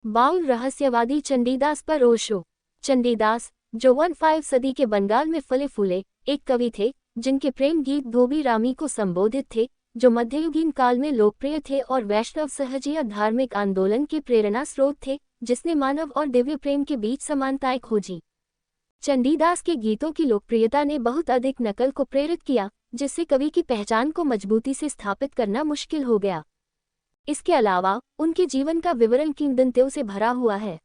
Bowl रहस्यवादी Chandidas पर ओशो। चंडीदास, जो 15 सदी के बंगाल में फले फूले एक कवि थे, जिनके प्रेम गीत धोबी रामी को संबोधित थे, जो मध्ययुगीन काल में लोकप्रिय थे और वैष्णव सहजिया धार्मिक आंदोलन के प्रेरणा स्रोत थे, जिसने मानव और दिव्य प्रेम के बीच समानताएं खोजी। चंडीदास के गीतों की लोकप्रियता ने बहुत अधिक नकल को प्रेरित किया, जिससे कवि की पहचान को मजबूती से स्थापित करना मुश्किल हो गया। इसके अलावा उनके जीवन का विवरण किंवदंतियों से भरा हुआ है।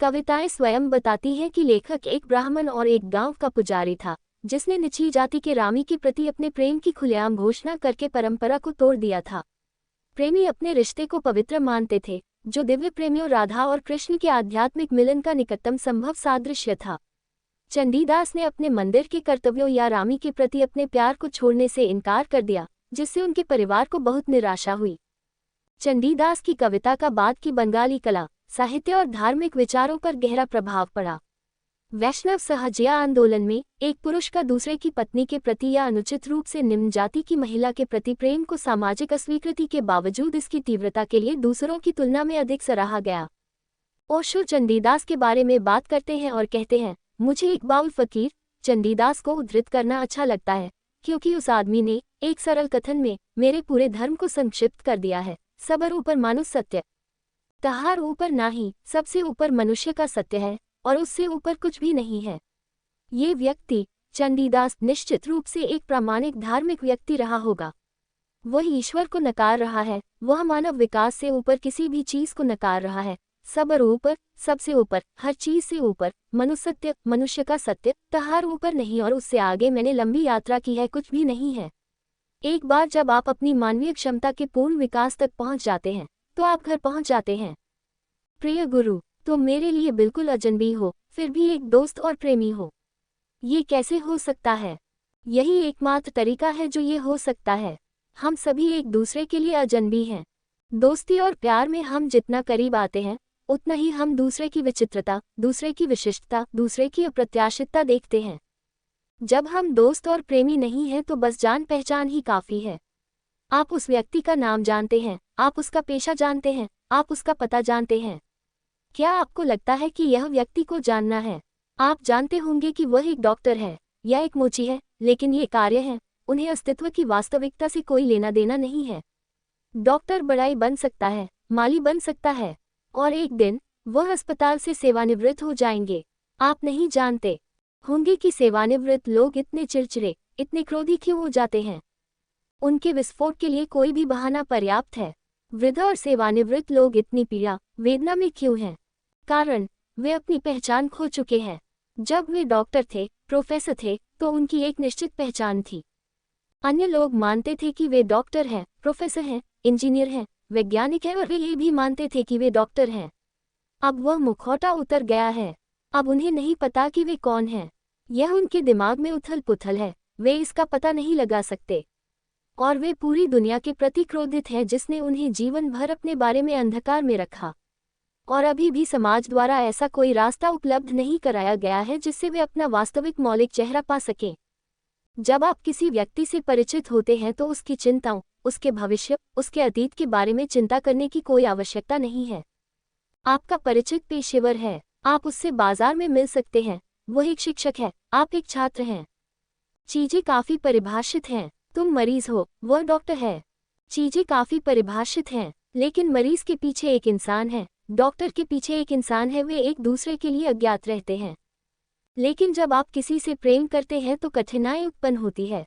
कविताएं स्वयं बताती हैं कि लेखक एक ब्राह्मण और एक गांव का पुजारी था, जिसने निचली जाति के रामी के प्रति अपने प्रेम की खुलेआम घोषणा करके परंपरा को तोड़ दिया था। प्रेमी अपने रिश्ते को पवित्र मानते थे, जो दिव्य प्रेमियों राधा और कृष्ण के आध्यात्मिक मिलन का निकटतम संभव सादृश्य था। चंडीदास ने अपने मंदिर के कर्तव्यों या रामी के प्रति अपने प्यार को छोड़ने से इनकार कर दिया, जिससे उनके परिवार को बहुत निराशा हुई। चंडीदास की कविता का बाद की बंगाली कला, साहित्य और धार्मिक विचारों पर गहरा प्रभाव पड़ा। वैष्णव सहजिया आंदोलन में एक पुरुष का दूसरे की पत्नी के प्रति या अनुचित रूप से निम्न जाति की महिला के प्रति प्रेम को सामाजिक अस्वीकृति के बावजूद इसकी तीव्रता के लिए दूसरों की तुलना में अधिक सराहा गया। ओशो चंडीदास के बारे में बात करते हैं और कहते हैं, मुझे एक बाउल फकीर चंडीदास को उद्धृत करना अच्छा लगता है, क्योंकि उस आदमी ने एक सरल कथन में मेरे पूरे धर्म को संक्षिप्त कर दिया है। सबर ऊपर मानुष सत्य, तहार ऊपर नाही, सबसे ऊपर मनुष्य का सत्य है और उससे ऊपर कुछ भी नहीं है। ये व्यक्ति चंडीदास निश्चित रूप से एक प्रामाणिक धार्मिक व्यक्ति रहा होगा। वह ईश्वर को नकार रहा है, वह मानव विकास से ऊपर किसी भी चीज को नकार रहा है। सबर ऊपर, सबसे ऊपर, हर चीज से ऊपर, मनुसत्य, मनुष्य का सत्य, तहार ऊपर नहीं और उससे आगे मैंने लंबी यात्रा की है, कुछ भी नहीं है। एक बार जब आप अपनी मानवीय क्षमता के पूर्ण विकास तक पहुंच जाते हैं, तो आप घर पहुंच जाते हैं। प्रिय गुरु, तुम मेरे लिए बिल्कुल अजनबी हो, फिर भी एक दोस्त और प्रेमी हो। ये कैसे हो सकता है? यही एकमात्र तरीका है जो ये हो सकता है। हम सभी एक दूसरे के लिए अजनबी हैं। दोस्ती और प्यार में हम जितना करीब आते हैं, उतना ही हम दूसरे की विचित्रता, दूसरे की विशिष्टता, दूसरे की अप्रत्याशितता देखते हैं। जब हम दोस्त और प्रेमी नहीं हैं तो बस जान पहचान ही काफ़ी है। आप उस व्यक्ति का नाम जानते हैं, आप उसका पेशा जानते हैं, आप उसका पता जानते हैं। क्या आपको लगता है कि यह व्यक्ति को जानना है? आप जानते होंगे कि वह एक डॉक्टर है या एक मोची है, लेकिन ये कार्य हैं, उन्हें अस्तित्व की वास्तविकता से कोई लेना देना नहीं है। डॉक्टर बड़ाई बन सकता है, माली बन सकता है, और एक दिन वह अस्पताल से सेवानिवृत्त हो जाएंगे। आप नहीं जानते होंगे कि सेवानिवृत्त लोग इतने चिड़चिड़े, इतने क्रोधी क्यों हो जाते हैं। उनके विस्फोट के लिए कोई भी बहाना पर्याप्त है। वृद्ध और सेवानिवृत्त लोग इतनी पीड़ा, वेदना में क्यों हैं? कारण, वे अपनी पहचान खो चुके हैं। जब वे डॉक्टर थे, प्रोफेसर थे, तो उनकी एक निश्चित पहचान थी। अन्य लोग मानते थे कि वे डॉक्टर हैं, प्रोफेसर हैं, इंजीनियर हैं, वैज्ञानिक हैं, और वे ये भी मानते थे कि वे डॉक्टर हैं। अब वह मुखौटा उतर गया है। अब उन्हें नहीं पता कि वे कौन हैं। यह उनके दिमाग में उथल पुथल है, वे इसका पता नहीं लगा सकते। और वे पूरी दुनिया के प्रति क्रोधित हैं जिसने उन्हें जीवन भर अपने बारे में अंधकार में रखा। और अभी भी समाज द्वारा ऐसा कोई रास्ता उपलब्ध नहीं कराया गया है जिससे वे अपना वास्तविक मौलिक चेहरा पा सकें। जब आप किसी व्यक्ति से परिचित होते हैं तो उसकी चिंताओं, उसके भविष्य, उसके अतीत के बारे में चिंता करने की कोई आवश्यकता नहीं है। आपका परिचित पेशेवर है, आप उससे बाजार में मिल सकते हैं। वह एक शिक्षक है, आप एक छात्र हैं। चीजें काफी परिभाषित हैं। तुम मरीज हो, वह डॉक्टर है। चीजें काफी परिभाषित हैं, लेकिन मरीज के पीछे एक इंसान है, डॉक्टर के पीछे एक इंसान है। वे एक दूसरे के लिए अज्ञात रहते हैं। लेकिन जब आप किसी से प्रेम करते हैं तो कठिनाई उत्पन्न होती है।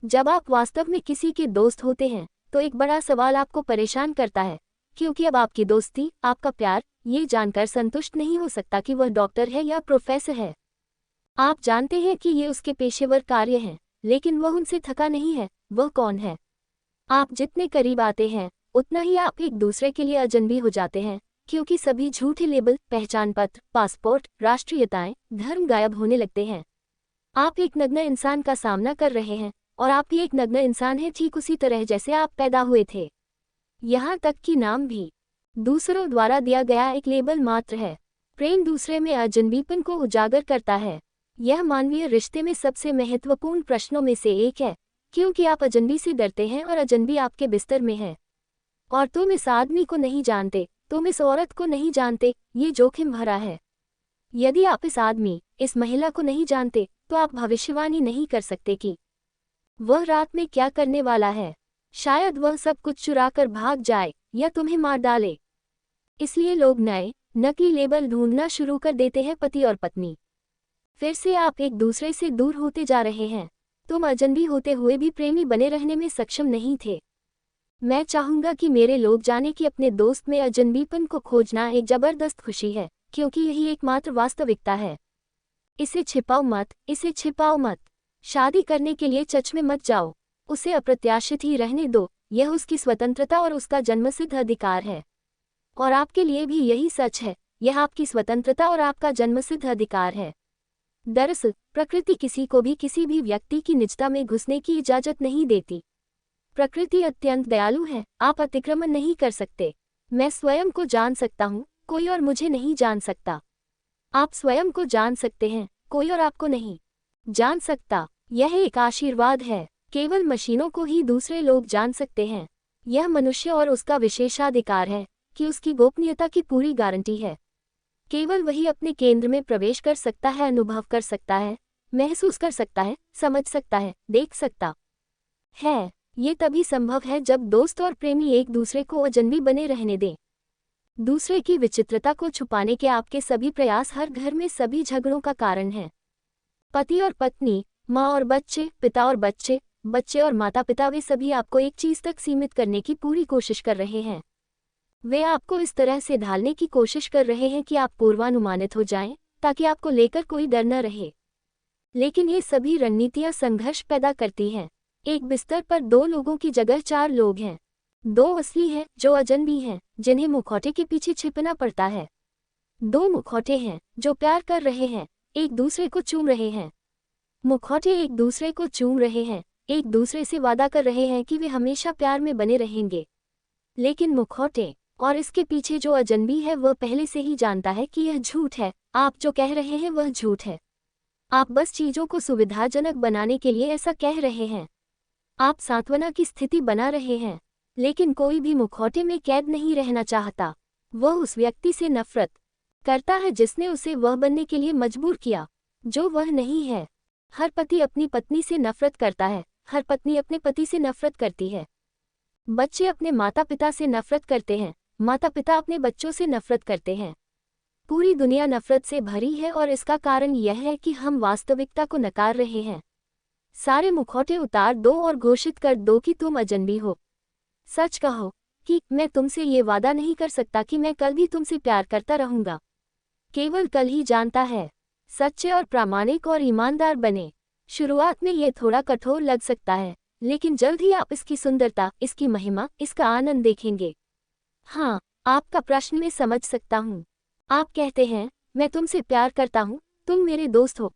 जब आप वास्तव में किसी के दोस्त होते हैं तो एक बड़ा सवाल आपको परेशान करता है, क्योंकि अब आपकी दोस्ती, आपका प्यार ये जानकर संतुष्ट नहीं हो सकता कि वह डॉक्टर है या प्रोफेसर है। आप जानते हैं कि ये उसके पेशेवर कार्य हैं, लेकिन वह उनसे थका नहीं है। वह कौन है? आप जितने करीब आते हैं उतना ही आप एक दूसरे के लिए अजनबी हो जाते हैं, क्योंकि सभी झूठे लेबल, पहचान पत्र, पासपोर्ट, राष्ट्रीयताएं, धर्म गायब होने लगते हैं। आप एक नग्न इंसान का सामना कर रहे हैं और आप भी एक नग्न इंसान हैं, ठीक उसी तरह जैसे आप पैदा हुए थे। यहाँ तक कि नाम भी दूसरों द्वारा दिया गया एक लेबल मात्र है। प्रेम दूसरे में अजनबीपन को उजागर करता है। यह मानवीय रिश्ते में सबसे महत्वपूर्ण प्रश्नों में से एक है, क्योंकि आप अजनबी से डरते हैं और अजनबी आपके बिस्तर में है और तुम इस आदमी को नहीं जानते, तुम इस औरत को नहीं जानते, ये जोखिम भरा है। यदि आप इस आदमी, इस महिला को नहीं जानते, तो आप भविष्यवाणी नहीं कर सकते कि वह रात में क्या करने वाला है। शायद वह सब कुछ चुरा कर भाग जाए या तुम्हें मार डाले। इसलिए लोग नए, नकली लेबल ढूंढना शुरू कर देते हैं। पति और पत्नी, फिर से आप एक दूसरे से दूर होते जा रहे हैं। तुम अजनबी होते हुए भी प्रेमी बने रहने में सक्षम नहीं थे। मैं चाहूंगा कि मेरे लोग जाने कि अपने दोस्त में अजनबीपन को खोजना एक जबरदस्त खुशी है, क्योंकि यही एकमात्र वास्तविकता है। इसे छिपाओ मत, इसे छिपाओ मत। शादी करने के लिए चर्च में मत जाओ। उसे अप्रत्याशित ही रहने दो। यह उसकी स्वतंत्रता और उसका जन्मसिद्ध अधिकार है। और आपके लिए भी यही सच है। यह आपकी स्वतंत्रता और आपका जन्मसिद्ध अधिकार है। दरअसल प्रकृति किसी को भी किसी भी व्यक्ति की निजता में घुसने की इजाजत नहीं देती। प्रकृति अत्यंत दयालु है। आप अतिक्रमण नहीं कर सकते। मैं स्वयं को जान सकता हूँ, कोई और मुझे नहीं जान सकता। आप स्वयं को जान सकते हैं, कोई और आपको नहीं जान सकता। यह एक आशीर्वाद है। केवल मशीनों को ही दूसरे लोग जान सकते हैं। यह मनुष्य और उसका विशेषाधिकार है कि उसकी गोपनीयता की पूरी गारंटी है। केवल वही अपने केंद्र में प्रवेश कर सकता है, अनुभव कर सकता है, महसूस कर सकता है, समझ सकता है, देख सकता है। ये तभी संभव है जब दोस्त और प्रेमी एक दूसरे को अजनबी बने रहने दें। दूसरे की विचित्रता को छुपाने के आपके सभी प्रयास हर घर में सभी झगड़ों का कारण हैं। पति और पत्नी, माँ और बच्चे, पिता और बच्चे, बच्चे और माता पिता, वे सभी आपको एक चीज तक सीमित करने की पूरी कोशिश कर रहे हैं। वे आपको इस तरह से ढालने की कोशिश कर रहे हैं कि आप पूर्वानुमानित हो जाएं, ताकि आपको लेकर कोई डर न रहे। लेकिन ये सभी रणनीतियां संघर्ष पैदा करती हैं। एक बिस्तर पर दो लोगों की जगह चार लोग हैं। दो असली हैं जो अजनबी हैं, जिन्हें मुखौटे के पीछे छिपना पड़ता है। दो मुखौटे हैं जो प्यार कर रहे हैं, एक दूसरे को चूम रहे हैं। मुखौटे एक दूसरे को चूम रहे हैं, एक दूसरे से वादा कर रहे हैं कि वे हमेशा प्यार में बने रहेंगे। लेकिन मुखौटे और इसके पीछे जो अजनबी है, वह पहले से ही जानता है कि यह झूठ है। आप जो कह रहे हैं वह झूठ है। आप बस चीजों को सुविधाजनक बनाने के लिए ऐसा कह रहे हैं। आप सांत्वना की स्थिति बना रहे हैं। लेकिन कोई भी मुखौटे में कैद नहीं रहना चाहता। वह उस व्यक्ति से नफरत करता है जिसने उसे वह बनने के लिए मजबूर किया जो वह नहीं है। हर पति अपनी पत्नी से नफरत करता है। हर पत्नी अपने पति से नफरत करती है। बच्चे अपने माता पिता से नफरत करते हैं। माता पिता अपने बच्चों से नफरत करते हैं। पूरी दुनिया नफरत से भरी है और इसका कारण यह है कि हम वास्तविकता को नकार रहे हैं। सारे मुखौटे उतार दो और घोषित कर दो कि तुम अजनबी हो। सच कहो कि मैं तुमसे ये वादा नहीं कर सकता कि मैं कल भी तुमसे प्यार करता रहूंगा। केवल कल ही जानता है। सच्चे और प्रामाणिक और ईमानदार बने। शुरुआत में यह थोड़ा कठोर लग सकता है, लेकिन जल्द ही आप इसकी सुंदरता, इसकी महिमा, इसका आनंद देखेंगे। हाँ, आपका प्रश्न मैं समझ सकता हूँ। आप कहते हैं, मैं तुमसे प्यार करता हूँ, तुम मेरे दोस्त हो।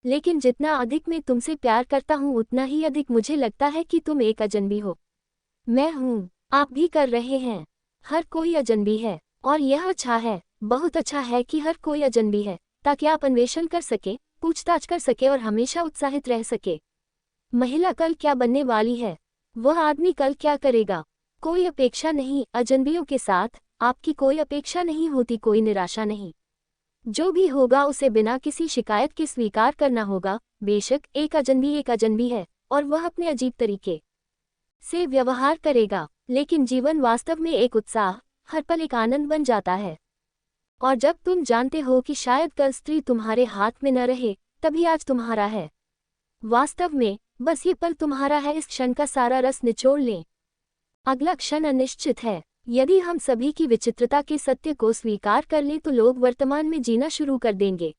लेकिन जितना अधिक मैं तुमसे प्यार करता हूँ, उतना ही अधिक मुझे लगता है कि तुम एक अजनबी हो। मैं हूँ, आप भी कर रहे हैं। हर कोई अजनबी है और यह अच्छा है, बहुत अच्छा है कि हर कोई अजनबी है, ताकि आप अन्वेषण कर सके, पूछताछ कर सके और हमेशा उत्साहित रह सके। महिला कल क्या बनने वाली है, वह आदमी कल क्या करेगा। कोई अपेक्षा नहीं। अजनबियों के साथ आपकी कोई अपेक्षा नहीं होती, कोई निराशा नहीं। जो भी होगा उसे बिना किसी शिकायत के स्वीकार करना होगा। बेशक एक अजनबी है और वह अपने अजीब तरीके से व्यवहार करेगा, लेकिन जीवन वास्तव में एक उत्साह, हर पल एक आनंद बन जाता है। और जब तुम जानते हो कि शायद कल स्त्री तुम्हारे हाथ में न रहे, तभी आज तुम्हारा है। वास्तव में बस ये पल तुम्हारा है। इस क्षण का सारा रस निचोड़ लें। अगला क्षण अनिश्चित है। यदि हम सभी की विचित्रता के सत्य को स्वीकार कर लें तो लोग वर्तमान में जीना शुरू कर देंगे।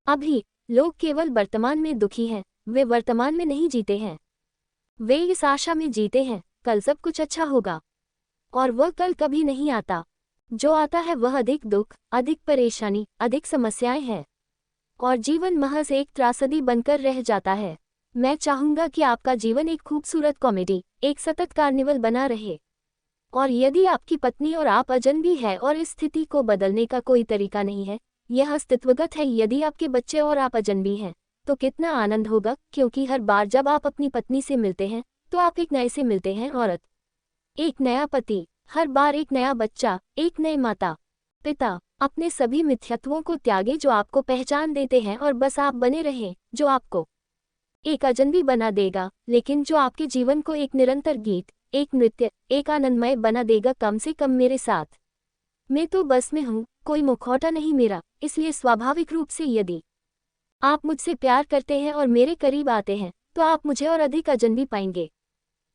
अभी लोग केवल वर्तमान में दुखी हैं, वे वर्तमान में नहीं जीते हैं। वे इस आशा में जीते हैं कल सब कुछ अच्छा होगा, और वह कल कभी नहीं आता। जो आता है वह अधिक दुख, अधिक परेशानी, अधिक समस्याएं हैं, और जीवन महज एक त्रासदी बनकर रह जाता है। मैं चाहूंगा कि आपका जीवन एक खूबसूरत कॉमेडी, एक सतत कार्निवल बना रहे। और यदि आपकी पत्नी और आप अजनबी है और इस स्थिति को बदलने का कोई तरीका नहीं है, यह अस्तित्वगत है। यदि आपके बच्चे और आप अजनबी हैं, तो कितना आनंद होगा, क्योंकि हर बार जब आप अपनी पत्नी से मिलते हैं तो आप एक नए से मिलते हैं। औरत, एक नया पति, हर बार एक नया बच्चा, एक नए माता पिता। अपने सभी मिथ्यत्वों को त्यागे जो आपको पहचान देते हैं और बस आप बने रहें जो आपको एक अजनबी बना देगा, लेकिन जो आपके जीवन को एक निरंतर गीत, एक नृत्य, एक आनंदमय बना देगा। कम से कम मेरे साथ। मैं तो बस में हूँ, कोई मुखौटा नहीं मेरा। इसलिए स्वाभाविक रूप से यदि आप मुझसे प्यार करते हैं और मेरे करीब आते हैं तो आप मुझे और अधिक अजनबी पाएंगे।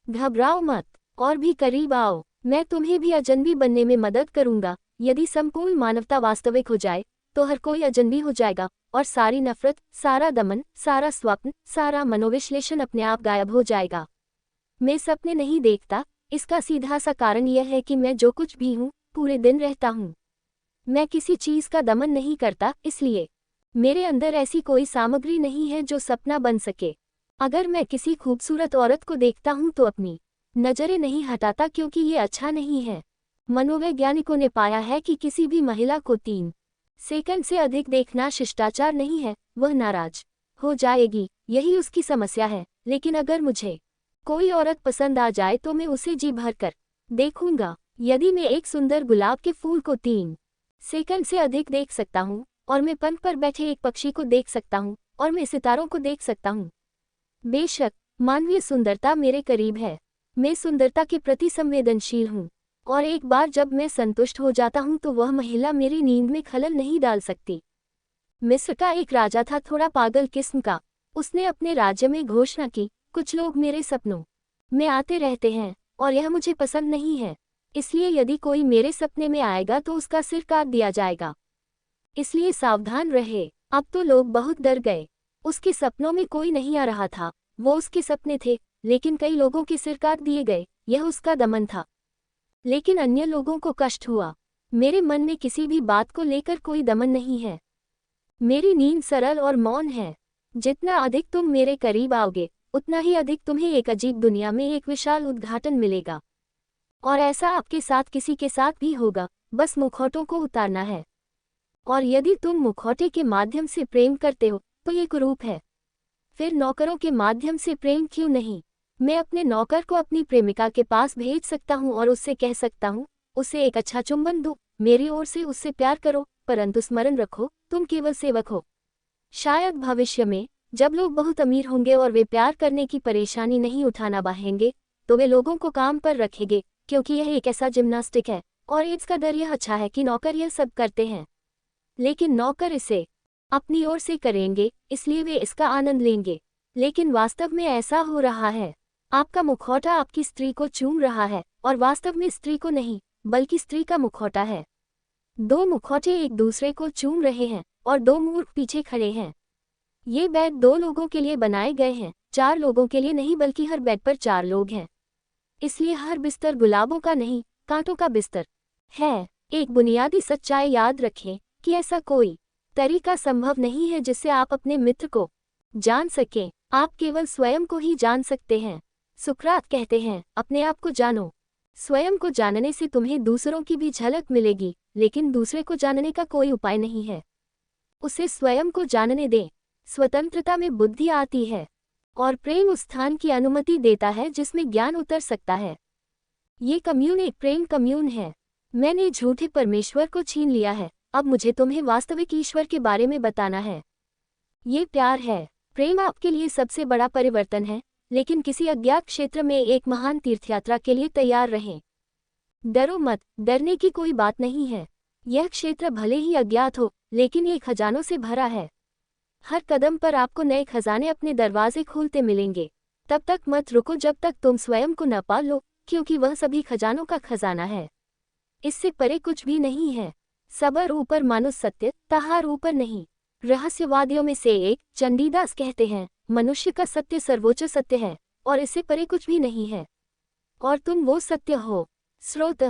घबराओ मत, और भी करीब आओ। मैं तुम्हें भी अजनबी बनने में मदद करूंगा। यदि संपूर्ण मानवता वास्तविक हो जाए तो हर कोई अजनबी हो जाएगा और सारी नफरत, सारा दमन, सारा स्वप्न, सारा मनोविश्लेषण अपने आप गायब हो जाएगा। मैं सपने नहीं देखता। इसका सीधा सा कारण यह है कि मैं जो कुछ भी हूँ पूरे दिन रहता हूँ। मैं किसी चीज का दमन नहीं करता, इसलिए मेरे अंदर ऐसी कोई सामग्री नहीं है जो सपना बन सके। अगर मैं किसी खूबसूरत औरत को देखता हूँ तो अपनी नजरें नहीं हटाता, क्योंकि ये अच्छा नहीं है। मनोवैज्ञानिकों ने पाया है कि किसी भी महिला को 3 सेकंड से अधिक देखना शिष्टाचार नहीं है, वह नाराज हो जाएगी। यही उसकी समस्या है। लेकिन अगर मुझे कोई औरत पसंद आ जाए तो मैं उसे जी भर कर देखूंगा। यदि मैं एक सुंदर गुलाब के फूल को 3 सेकंड से अधिक देख सकता हूँ, और मैं पंख पर बैठे एक पक्षी को देख सकता हूँ, और मैं सितारों को देख सकता हूँ। बेशक मानवीय सुंदरता मेरे करीब है। मैं सुंदरता के प्रति संवेदनशील हूँ, और एक बार जब मैं संतुष्ट हो जाता हूँ तो वह महिला मेरी नींद में खलल नहीं डाल सकती। मिस्र का एक राजा था, थोड़ा पागल किस्म का। उसने अपने राज्य में घोषणा की, कुछ लोग मेरे सपनों में आते रहते हैं और यह मुझे पसंद नहीं है। इसलिए यदि कोई मेरे सपने में आएगा तो उसका सिर काट दिया जाएगा। इसलिए सावधान रहे। अब तो लोग बहुत डर गए। उसके सपनों में कोई नहीं आ रहा था, वो उसके सपने थे। लेकिन कई लोगों के सिर काट दिए गए, यह उसका दमन था। लेकिन अन्य लोगों को कष्ट हुआ। मेरे मन में किसी भी बात को लेकर कोई दमन नहीं है। मेरी नींद सरल और मौन है। जितना अधिक तुम मेरे करीब आओगे उतना ही अधिक तुम्हें एक अजीब दुनिया में एक विशाल उद्घाटन मिलेगा। और ऐसा आपके साथ किसी के साथ भी होगा। बस मुखौटों को उतारना है। और यदि तुम मुखौटे के माध्यम से प्रेम करते हो तो ये कुरूप है। फिर नौकरों के माध्यम से प्रेम क्यों नहीं? मैं अपने नौकर को अपनी प्रेमिका के पास भेज सकता हूँ और उससे कह सकता हूँ, उसे एक अच्छा चुंबन दो, मेरी ओर से उससे प्यार करो, परंतु स्मरण रखो तुम केवल सेवक हो। शायद भविष्य में जब लोग बहुत अमीर होंगे और वे प्यार करने की परेशानी नहीं उठाना बाहेंगे तो वे लोगों को काम पर रखेंगे, क्योंकि यह एक ऐसा जिम्नास्टिक है। और इसका डर यह अच्छा है कि नौकर यह सब करते हैं, लेकिन नौकर इसे अपनी ओर से करेंगे, इसलिए वे इसका आनंद लेंगे। लेकिन वास्तव में ऐसा हो रहा है। आपका मुखौटा आपकी स्त्री को चूम रहा है, और वास्तव में स्त्री को नहीं, बल्कि स्त्री का मुखौटा है। 2 मुखौटे एक दूसरे को चूम रहे हैं, और 2 मूर्ख पीछे खड़े हैं। ये बेड 2 लोगों के लिए बनाए गए हैं, 4 लोगों के लिए नहीं, बल्कि हर बेड पर 4 लोग हैं। इसलिए हर बिस्तर गुलाबों का नहीं, कांटों का बिस्तर है। एक बुनियादी सच्चाई याद रखें कि ऐसा कोई तरीका संभव नहीं है जिससे आप अपने मित्र को जान सकें। आप केवल स्वयं को ही जान सकते हैं। सुकरात कहते हैं, अपने आप को जानो। स्वयं को जानने से तुम्हें दूसरों की भी झलक मिलेगी, लेकिन दूसरे को जानने का कोई उपाय नहीं है। उसे स्वयं को जानने दें। स्वतंत्रता में बुद्धि आती है, और प्रेम उस स्थान की अनुमति देता है जिसमें ज्ञान उतर सकता है। ये कम्यून एक प्रेम कम्यून है। मैंने झूठे परमेश्वर को छीन लिया है, अब मुझे तुम्हें वास्तविक ईश्वर के बारे में बताना है। ये प्यार है। प्रेम आपके लिए सबसे बड़ा परिवर्तन है, लेकिन किसी अज्ञात क्षेत्र में एक महान तीर्थयात्रा के लिए तैयार रहें। डरो मत, डरने की कोई बात नहीं है। यह क्षेत्र भले ही अज्ञात हो, लेकिन ये खजानों से भरा है। हर कदम पर आपको नए खजाने अपने दरवाजे खोलते मिलेंगे। तब तक मत रुको जब तक तुम स्वयं को न पा लो, क्योंकि वह सभी खजानों का खजाना है। इससे परे कुछ भी नहीं है। सबर ऊपर मानो सत्य, तहार ऊपर नहीं। रहस्यवादियों में से एक चंडीदास कहते हैं, मनुष्य का सत्य सर्वोच्च सत्य है, और इससे परे कुछ भी नहीं है। और तुम वो सत्य हो। स्रोत